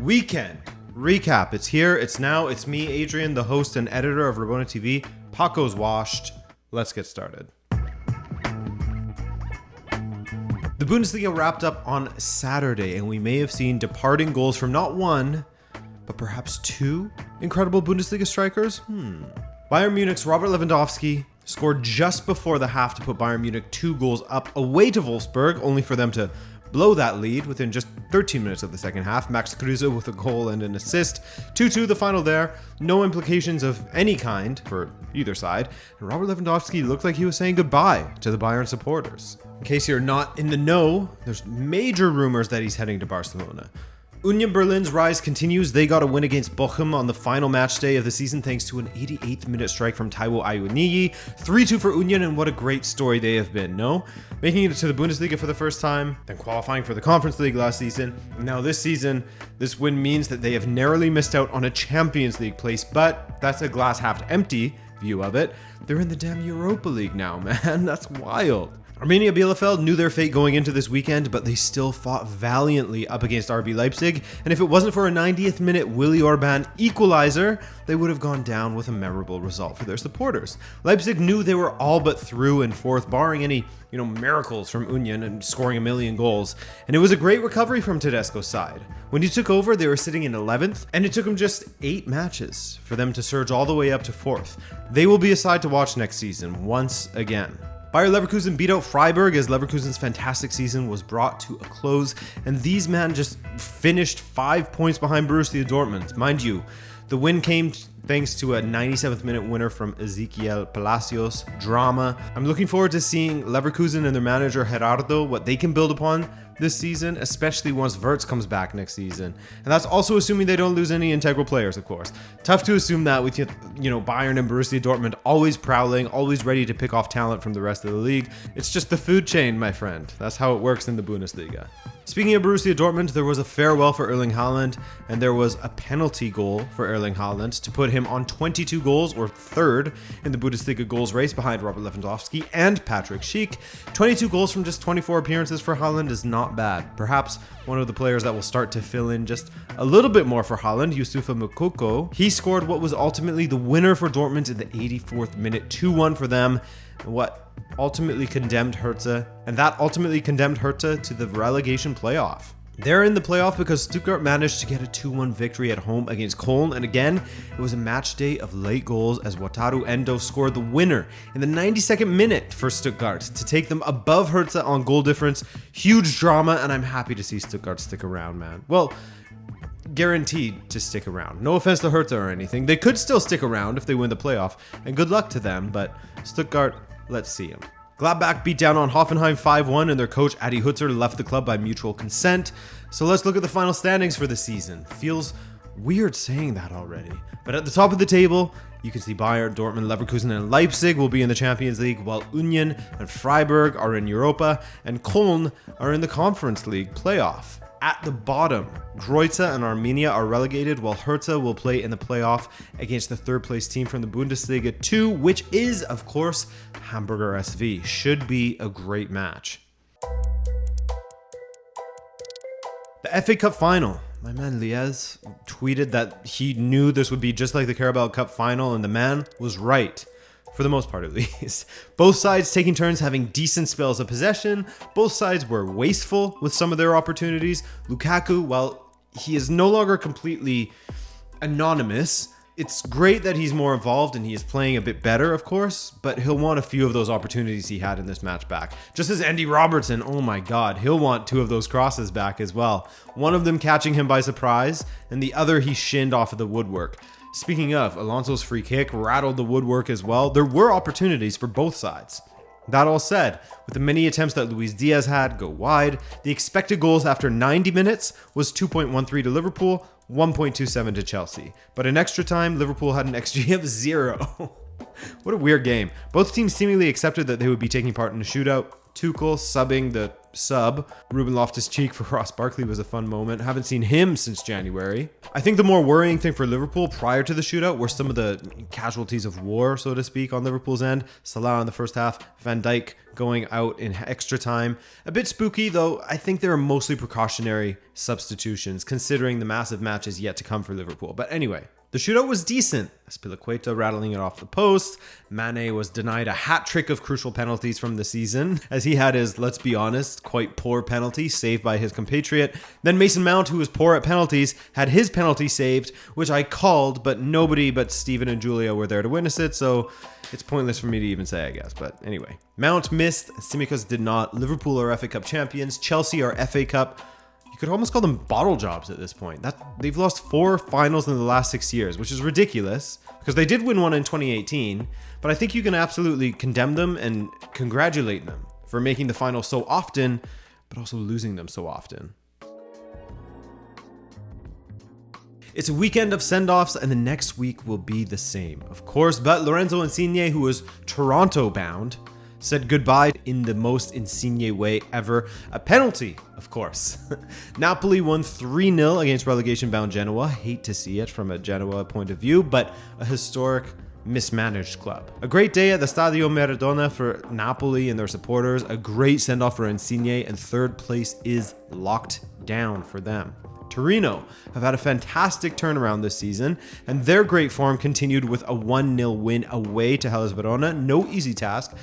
Weekend recap. It's here. It's now. It's me, Adrian, the host and editor of Rabona TV. Paco's washed. Let's get started. The Bundesliga wrapped up on Saturday, and we may have seen departing goals from not one, but perhaps two incredible Bundesliga strikers. Bayern Munich's Robert Lewandowski scored just before the half to put Bayern Munich 2 goals up away to Wolfsburg, only for them to blow that lead within just 13 minutes of the second half. Max Kruse with a goal and an assist. 2-2 the final there. No implications of any kind for either side. And Robert Lewandowski looked like he was saying goodbye to the Bayern supporters. In case you're not in the know, there's major rumors that he's heading to Barcelona. Union Berlin's rise continues. They got a win against Bochum on the final match day of the season thanks to an 88th minute strike from Taiwo Awoniyi. 3-2 for Union, and what a great story they have been, no? Making it to the Bundesliga for the first time, then qualifying for the Conference League last season. Now this season, this win means that they have narrowly missed out on a Champions League place, but that's a glass half empty view of it. They're in the damn Europa League now, man. That's wild. Arminia Bielefeld knew their fate going into this weekend, but they still fought valiantly up against RB Leipzig, and if it wasn't for a 90th minute Willy Orban equalizer, they would have gone down with a memorable result for their supporters. Leipzig knew they were all but through in fourth, barring any, miracles from Union and scoring a million goals, and it was a great recovery from Tedesco's side. When he took over, they were sitting in 11th, and it took him just 8 matches for them to surge all the way up to 4th. They will be a side to watch next season, once again. Bayer Leverkusen beat out Freiburg as Leverkusen's fantastic season was brought to a close, and these men just finished 5 points behind Borussia Dortmund. Mind you, the win came thanks to a 97th minute winner from Ezequiel Palacios. Drama. I'm looking forward to seeing Leverkusen and their manager Gerardo, what they can build upon this season, especially once Wirtz comes back next season. And that's also assuming they don't lose any integral players, of course. Tough to assume that with, Bayern and Borussia Dortmund always prowling, always ready to pick off talent from the rest of the league. It's just the food chain, my friend. That's how it works in the Bundesliga. Speaking of Borussia Dortmund, there was a farewell for Erling Haaland, and there was a penalty goal for Erling Haaland to put him on 22 goals, or third in the Bundesliga goals race behind Robert Lewandowski and Patrick Schick. 22 goals from just 24 appearances for Haaland is not bad. Perhaps one of the players that will start to fill in just a little bit more for Haaland, Youssoufa Moukoko. He scored what was ultimately the winner for Dortmund in the 84th minute, 2-1 for them. What ultimately condemned Hertha, and that ultimately condemned Hertha to the relegation playoff. They're in the playoff because Stuttgart managed to get a 2-1 victory at home against Köln, and again, it was a match day of late goals as Wataru Endo scored the winner in the 92nd minute for Stuttgart to take them above Hertha on goal difference. Huge drama, and I'm happy to see Stuttgart stick around, man. Well, guaranteed to stick around. No offense to Hertha or anything. They could still stick around if they win the playoff, and good luck to them, but Stuttgart, let's see them. Gladbach beat down on Hoffenheim 5-1, and their coach Adi Hütter left the club by mutual consent. So let's look at the final standings for the season. Feels weird saying that already. But at the top of the table, you can see Bayern, Dortmund, Leverkusen, and Leipzig will be in the Champions League, while Union and Freiburg are in Europa, and Köln are in the Conference League playoff. At the bottom, Greuther and Arminia are relegated, while Hertha will play in the playoff against the third place team from the Bundesliga 2, which is, of course, Hamburger SV. Should be a great match. The FA Cup final. My man Liez tweeted that he knew this would be just like the Carabao Cup final, and the man was right. For the most part, at least. Both sides taking turns having decent spells of possession. Both sides were wasteful with some of their opportunities. Lukaku, while he is no longer completely anonymous, it's great that he's more involved and he is playing a bit better, of course, but he'll want a few of those opportunities he had in this match back. Just as Andy Robertson, oh my god, he'll want 2 of those crosses back as well. One of them catching him by surprise, and the other he shinned off of the woodwork. Speaking of, Alonso's free kick rattled the woodwork as well. There were opportunities for both sides. That all said, with the many attempts that Luis Diaz had go wide, the expected goals after 90 minutes was 2.13 to Liverpool, 1.27 to Chelsea. But in extra time, Liverpool had an XG of 0. What a weird game. Both teams seemingly accepted that they would be taking part in a shootout. Tuchel subbing the sub. Ruben Loftus-Cheek for Ross Barkley was a fun moment. Haven't seen him since January. I think the more worrying thing for Liverpool prior to the shootout were some of the casualties of war, so to speak, on Liverpool's end. Salah in the first half, Van Dijk going out in extra time. A bit spooky, though I think they are mostly precautionary substitutions, considering the massive match is yet to come for Liverpool. But anyway, the shootout was decent. Azpilicueta rattling it off the post. Mane was denied a hat trick of crucial penalties from the season, as he had his, let's be honest, quite poor penalty saved by his compatriot. Then Mason Mount, who was poor at penalties, had his penalty saved, which I called, but nobody but Steven and Julia were there to witness it, so it's pointless for me to even say, I guess. But anyway, Mount missed, Tsimikas did not. Liverpool are FA Cup champions, Chelsea are FA Cup. You could almost call them bottle jobs at this point. They've lost 4 finals in the last 6 years, which is ridiculous because they did win one in 2018. But I think you can absolutely condemn them and congratulate them for making the final so often, but also losing them so often. It's a weekend of send-offs, and the next week will be the same, of course. But Lorenzo Insigne, who was Toronto-bound, said goodbye in the most Insigne way ever. A penalty, of course. Napoli won 3-0 against relegation-bound Genoa. Hate to see it from a Genoa point of view, but a historic, mismanaged club. A great day at the Stadio Maradona for Napoli and their supporters. A great send-off for Insigne, and third place is locked down for them. Torino have had a fantastic turnaround this season, and their great form continued with a 1-0 win away to Hellas Verona. No easy task.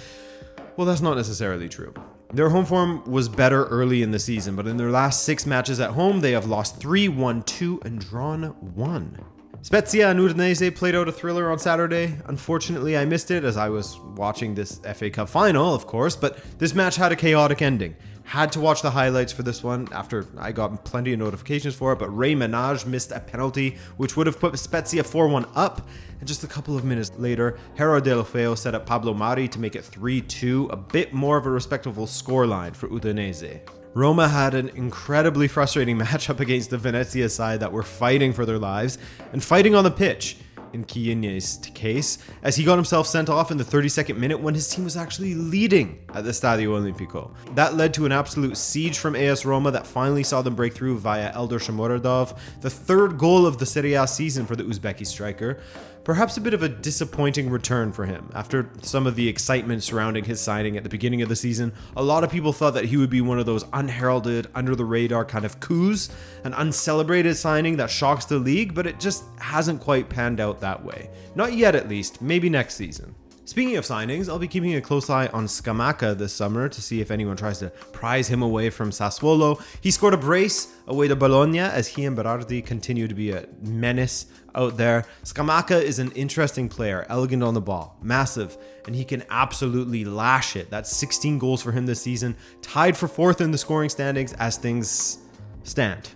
Well, that's not necessarily true. Their home form was better early in the season, but in their last 6 matches at home, they have lost 3, won 2, and drawn 1. Spezia and Udinese played out a thriller on Saturday. Unfortunately, I missed it as I was watching this FA Cup final, of course, but this match had a chaotic ending. Had to watch the highlights for this one after I got plenty of notifications for it, but Ray Menage missed a penalty, which would have put Spezia 4-1 up, and just a couple of minutes later, Hero Deulofeu set up Pablo Mari to make it 3-2, a bit more of a respectable scoreline for Udinese. Roma had an incredibly frustrating matchup against the Venezia side that were fighting for their lives, and fighting on the pitch, in Chiellini's case, as he got himself sent off in the 32nd minute when his team was actually leading at the Stadio Olimpico. That led to an absolute siege from AS Roma that finally saw them break through via Eldar Shomurodov, the 3rd goal of the Serie A season for the Uzbeki striker. Perhaps a bit of a disappointing return for him. After some of the excitement surrounding his signing at the beginning of the season, a lot of people thought that he would be one of those unheralded, under-the-radar kind of coups, an uncelebrated signing that shocks the league, but it just hasn't quite panned out that way. Not yet, at least. Maybe next season. Speaking of signings, I'll be keeping a close eye on Scamacca this summer to see if anyone tries to prize him away from Sassuolo. He scored a brace away to Bologna as he and Berardi continue to be a menace out there. Scamacca is an interesting player, elegant on the ball, massive, and he can absolutely lash it. That's 16 goals for him this season, tied for 4th in the scoring standings as things stand.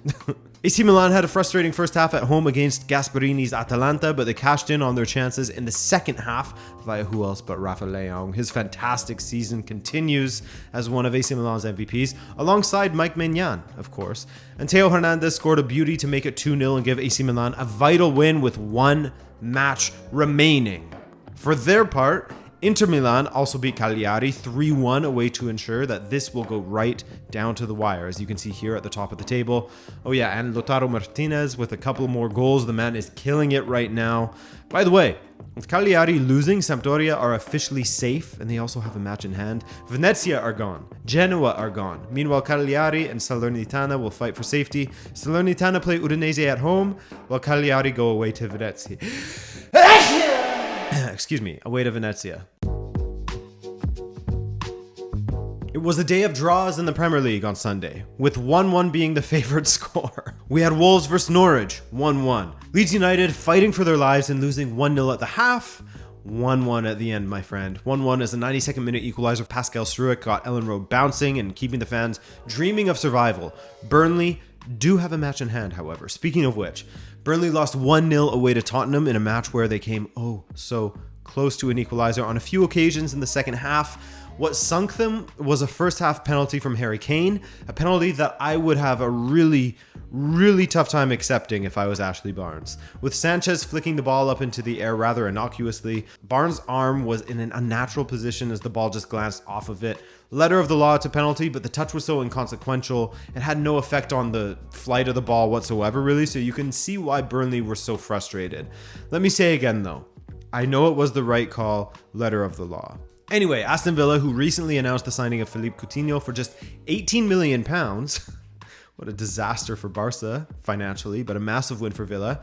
AC Milan had a frustrating first half at home against Gasparini's Atalanta, but they cashed in on their chances in the second half via who else but Rafa Leão. His fantastic season continues as one of AC Milan's MVPs, alongside Mike Maignan, of course. And Theo Hernandez scored a beauty to make it 2-0 and give AC Milan a vital win with 1 match remaining. For their part, Inter Milan also beat Cagliari 3-1 away to ensure that this will go right down to the wire, as you can see here at the top of the table. Oh yeah, and Lautaro Martinez with a couple more goals. The man is killing it right now. By the way, with Cagliari losing, Sampdoria are officially safe, and they also have a match in hand. Venezia are gone. Genoa are gone. Meanwhile, Cagliari and Salernitana will fight for safety. Salernitana play Udinese at home, while Cagliari go away to Venezia. Excuse me, away to Venezia. It was a day of draws in the Premier League on Sunday, with 1-1 being the favourite score. We had Wolves vs Norwich, 1-1. Leeds United fighting for their lives and losing 1-0 at the half, 1-1 at the end, my friend. 1-1 as the 92nd minute equaliser Pascal Struijk got Ellen Road bouncing and keeping the fans dreaming of survival. Burnley do have a match in hand, however. Speaking of which, Burnley lost 1-0 away to Tottenham in a match where they came so close to an equaliser on a few occasions in the second half. What sunk them was a first half penalty from Harry Kane, a penalty that I would have a really tough time accepting if I was Ashley Barnes. With Sanchez flicking the ball up into the air rather innocuously, Barnes' arm was in an unnatural position as the ball just glanced off of it. Letter of the law to penalty, but the touch was so inconsequential, it had no effect on the flight of the ball whatsoever, really, so you can see why Burnley were so frustrated. Let me say again, though, I know it was the right call, letter of the law. Anyway, Aston Villa, who recently announced the signing of Philippe Coutinho for just £18 million, what a disaster for Barca financially, but a massive win for Villa.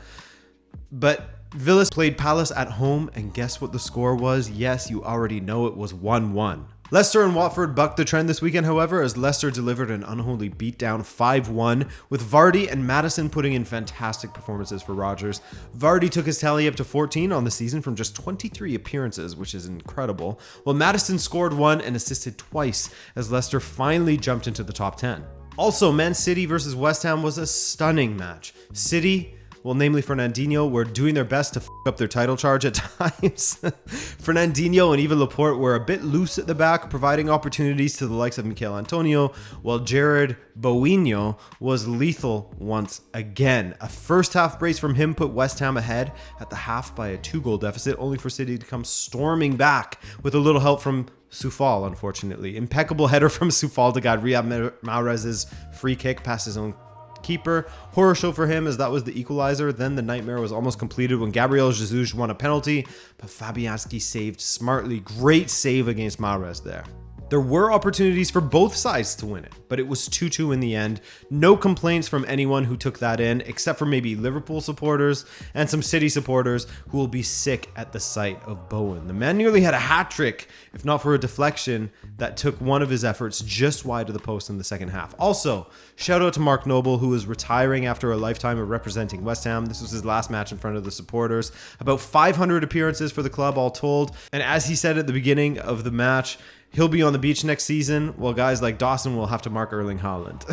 But Villa played Palace at home, and guess what the score was? Yes, you already know it was 1-1. Leicester and Watford bucked the trend this weekend, however, as Leicester delivered an unholy beatdown 5-1, with Vardy and Maddison putting in fantastic performances for Rodgers. Vardy took his tally up to 14 on the season from just 23 appearances, which is incredible, while Maddison scored one and assisted twice as Leicester finally jumped into the top 10. Also, Man City versus West Ham was a stunning match. City, well, namely Fernandinho, were doing their best to f up their title charge at times. Fernandinho and even Laporte were a bit loose at the back, providing opportunities to the likes of Mikel Antonio, while Jared Bowenio was lethal once again. A first half brace from him put West Ham ahead at the half by a 2-goal deficit, only for City to come storming back with a little help from Soufal, unfortunately. Impeccable header from Soufal to guide Riyad Mahrez's free kick past his own keeper. Horror show for him as that was the equalizer. Then the nightmare was almost completed when Gabriel Jesus won a penalty, but Fabianski saved smartly. Great save against Mahrez there. There were opportunities for both sides to win it, but it was 2-2 in the end. No complaints from anyone who took that in, except for maybe Liverpool supporters and some City supporters who will be sick at the sight of Bowen. The man nearly had a hat trick, if not for a deflection that took one of his efforts just wide of the post in the second half. Also, shout out to Mark Noble, who is retiring after a lifetime of representing West Ham. This was his last match in front of the supporters. About 500 appearances for the club all told. And as he said at the beginning of the match, he'll be on the beach next season, while guys like Dawson will have to mark Erling Haaland.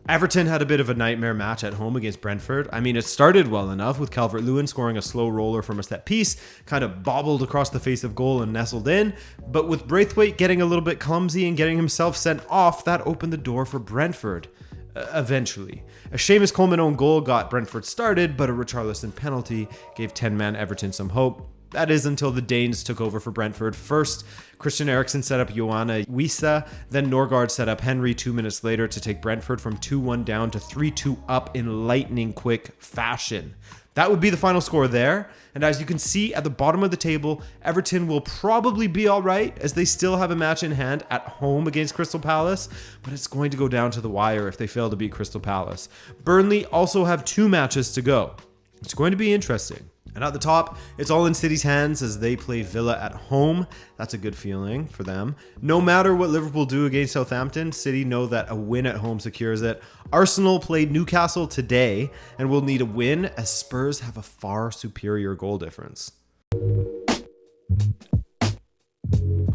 Everton had a bit of a nightmare match at home against Brentford. I mean, it started well enough with Calvert-Lewin scoring a slow roller from a set piece, kind of bobbled across the face of goal and nestled in. But with Braithwaite getting a little bit clumsy and getting himself sent off, that opened the door for Brentford. Eventually. A Seamus Coleman own goal got Brentford started, but a Richarlison penalty gave 10-man Everton some hope. That is until the Danes took over for Brentford. First, Christian Eriksen set up Joanna Wissa, then Norgard set up Henry 2 minutes later to take Brentford from 2-1 down to 3-2 up in lightning quick fashion. That would be the final score there. And as you can see at the bottom of the table, Everton will probably be all right as they still have a match in hand at home against Crystal Palace, but it's going to go down to the wire if they fail to beat Crystal Palace. Burnley also have 2 matches to go. It's going to be interesting. And at the top, it's all in City's hands as they play Villa at home. That's a good feeling for them. No matter what Liverpool do against Southampton, City know that a win at home secures it. Arsenal played Newcastle today and will need a win as Spurs have a far superior goal difference.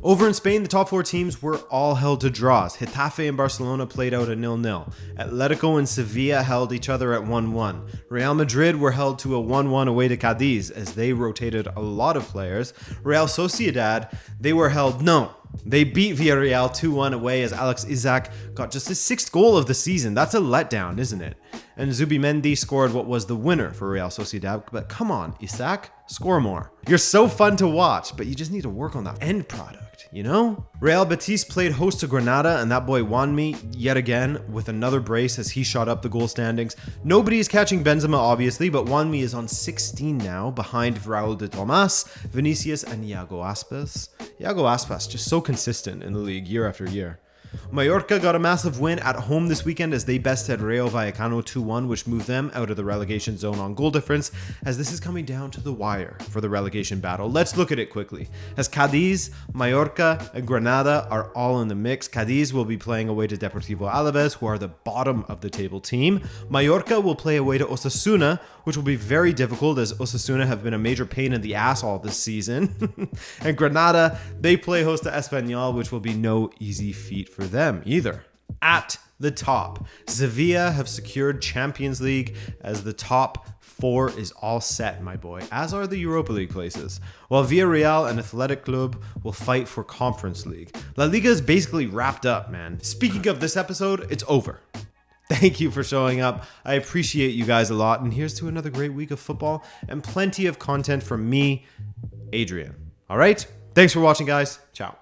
Over in Spain, the top 4 teams were all held to draws. Getafe and Barcelona played out a 0-0. Atletico and Sevilla held each other at 1-1. Real Madrid were held to a 1-1 away to Cadiz as they rotated a lot of players. Real Sociedad, they beat Villarreal 2-1 away as Alex Isak got just his 6th goal of the season. That's a letdown, isn't it? And Zubimendi scored what was the winner for Real Sociedad. But come on, Isak, score more. You're so fun to watch, but you just need to work on that end product, you know? Real Betis played host to Granada, and that boy Juanmi, yet again, with another brace as he shot up the goal standings. Nobody is catching Benzema, obviously, but Juanmi is on 16 now, behind Raúl de Tomas, Vinicius, and Iago Aspas. Iago Aspas, just so consistent in the league year after year. Mallorca got a massive win at home this weekend as they bested Rayo Vallecano 2-1, which moved them out of the relegation zone on goal difference, as this is coming down to the wire for the relegation battle. Let's look at it quickly. As Cadiz, Mallorca, and Granada are all in the mix, Cadiz will be playing away to Deportivo Alaves, who are the bottom of the table team. Mallorca will play away to Osasuna, which will be very difficult as Osasuna have been a major pain in the ass all this season. And Granada, they play host to Espanyol, which will be no easy feat for them either. At the top, Sevilla have secured Champions League as the top 4 is all set, my boy, as are the Europa League places, while Villarreal and Athletic Club will fight for Conference League. La Liga is basically wrapped up, man. Speaking of this episode, it's over. Thank you for showing up. I appreciate you guys a lot, and here's to another great week of football and plenty of content from me, Adrian. All right? Thanks for watching, guys. Ciao.